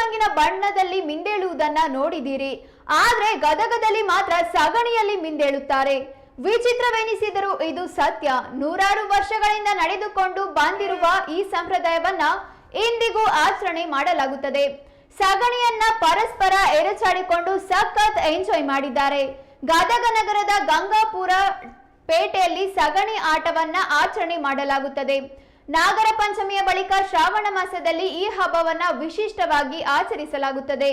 ರಂಗಿನ ಬಣ್ಣದಲ್ಲಿ ಮಿಂದೇಳುವುದನ್ನ ನೋಡಿದ್ದೀರಿ. ಆದ್ರೆ ಗದಗದಲ್ಲಿ ಮಾತ್ರ ಸಗಣಿಯಲ್ಲಿ ಮಿಂದೇಳುತ್ತಾರೆ. ವಿಚಿತ್ರವೆನಿಸಿದರೂ ಇದು ಸತ್ಯ. ನೂರಾರು ವರ್ಷಗಳಿಂದ ನಡೆದುಕೊಂಡು ಬಂದಿರುವ ಈ ಸಂಪ್ರದಾಯವನ್ನ ಇಂದಿಗೂ ಆಚರಣೆ ಮಾಡಲಾಗುತ್ತದೆ. ಸಗಣಿಯನ್ನ ಪರಸ್ಪರ ಎರಚಾಡಿಕೊಂಡು ಸಖತ್ ಎಂಜಾಯ್ ಮಾಡಿದ್ದಾರೆ. ಗದಗ ನಗರದ ಗಂಗಾಪುರ ಪೇಟೆಯಲ್ಲಿ ಸಗಣಿ ಆಟವನ್ನ ಆಚರಣೆ ಮಾಡಲಾಗುತ್ತದೆ. ನಾಗರ ಪಂಚಮಿಯ ಬಳಿಕ ಶ್ರಾವಣ ಮಾಸದಲ್ಲಿ ಈ ಹಬ್ಬವನ್ನ ವಿಶಿಷ್ಟವಾಗಿ ಆಚರಿಸಲಾಗುತ್ತದೆ.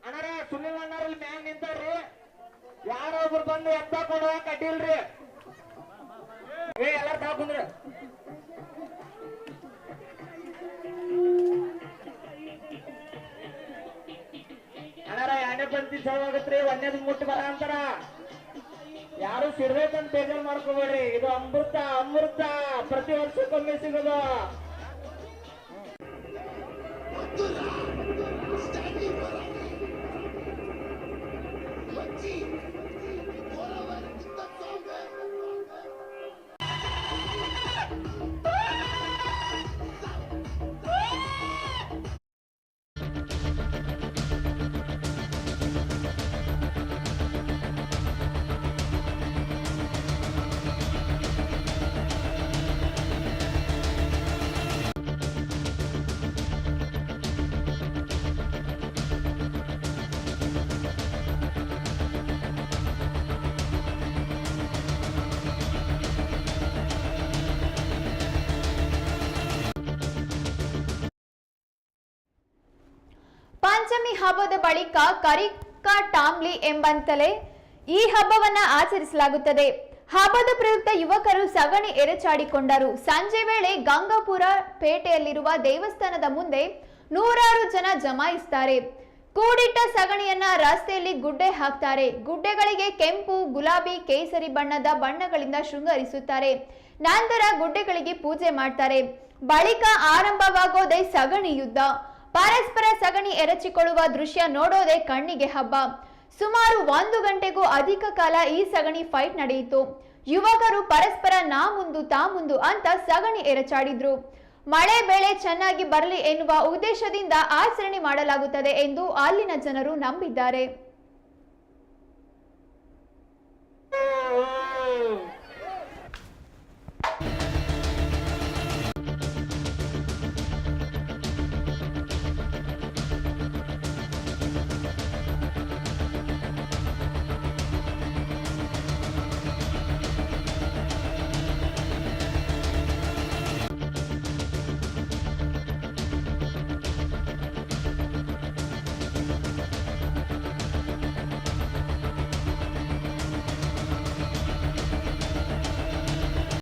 ಅಣ್ಣಾರ ಸುನಿಲ್ ಅಣ್ಣಾರಲ್ಲಿ ಮ್ಯಾಗ ನಿಂತಾರ್ರಿ, ಯಾರೊಬ್ರು ಬಂದು ಎತ್ತ ಕೊಡುವ ಕಡ್ಡಿಲ್ರಿ. ಎಲ್ಲಾರು ತಾಕುಂದ್ರಿ. ಅಣ್ಣಾರ ಎರಡನೇ ಪಂಕ್ತಿ ಚಲೋ ಆಗತ್ರಿ, ಒಂದೇದ್ ಮುಟ್ಟು ಬರ ಅಂತಾರ. ಯಾರು ಸಿಡ್ಬೇಕಂತ ಬೇಜಾರ್ ಮಾಡ್ಕೋಬೇಡ್ರಿ. ಇದು ಅಮೃತ ಅಮೃತ, ಪ್ರತಿ ವರ್ಷಕ್ಕೊಮ್ಮೆ ಸಿಗೋದು. ಪಂಚಮಿ ಹಬ್ಬದ ಬಳಿಕ ಕರಿಕಾ ಟಾಮ್ಲಿ ಎಂಬಂತಲೇ ಈ ಹಬ್ಬವನ್ನ ಆಚರಿಸಲಾಗುತ್ತದೆ. ಹಬ್ಬದ ಪ್ರಯುಕ್ತ ಯುವಕರು ಸಗಣಿ ಎರಚಾಡಿಕೊಂಡರು. ಸಂಜೆ ವೇಳೆ ಗಂಗಾಪುರ ಪೇಟೆಯಲ್ಲಿರುವ ದೇವಸ್ಥಾನದ ಮುಂದೆ ನೂರಾರು ಜನ ಜಮಾಯಿಸುತ್ತಾರೆ. ಕೂಡಿಟ್ಟ ಸಗಣಿಯನ್ನ ರಸ್ತೆಯಲ್ಲಿ ಗುಡ್ಡೆ ಹಾಕ್ತಾರೆ. ಗುಡ್ಡೆಗಳಿಗೆ ಕೆಂಪು, ಗುಲಾಬಿ, ಕೇಸರಿ ಬಣ್ಣಗಳಿಂದ ಶೃಂಗರಿಸುತ್ತಾರೆ. ನಂತರ ಗುಡ್ಡೆಗಳಿಗೆ ಪೂಜೆ ಮಾಡ್ತಾರೆ. ಬಳಿಕ ಆರಂಭವಾಗೋದೇ ಸಗಣಿ ಯುದ್ಧ. ಪರಸ್ಪರ ಸಗಣಿ ಎರಚಿಕೊಳ್ಳುವ ದೃಶ್ಯ ನೋಡೋದೇ ಕಣ್ಣಿಗೆ ಹಬ್ಬ. ಸುಮಾರು 1 ಗಂಟೆಗೂ ಅಧಿಕ ಕಾಲ ಈ ಸಗಣಿ ಫೈಟ್ ನಡೆಯಿತು. ಯುವಕರು ಪರಸ್ಪರ ನಾ ಮುಂದು ತಾ ಮುಂದು ಅಂತ ಸಗಣಿ ಎರಚಾಡಿದ್ರು. ಮಳೆ ಬೆಳೆ ಚೆನ್ನಾಗಿ ಬರಲಿ ಎನ್ನುವ ಉದ್ದೇಶದಿಂದ ಆಚರಣೆ ಮಾಡಲಾಗುತ್ತದೆ ಎಂದು ಅಲ್ಲಿನ ಜನರು ನಂಬಿದ್ದಾರೆ.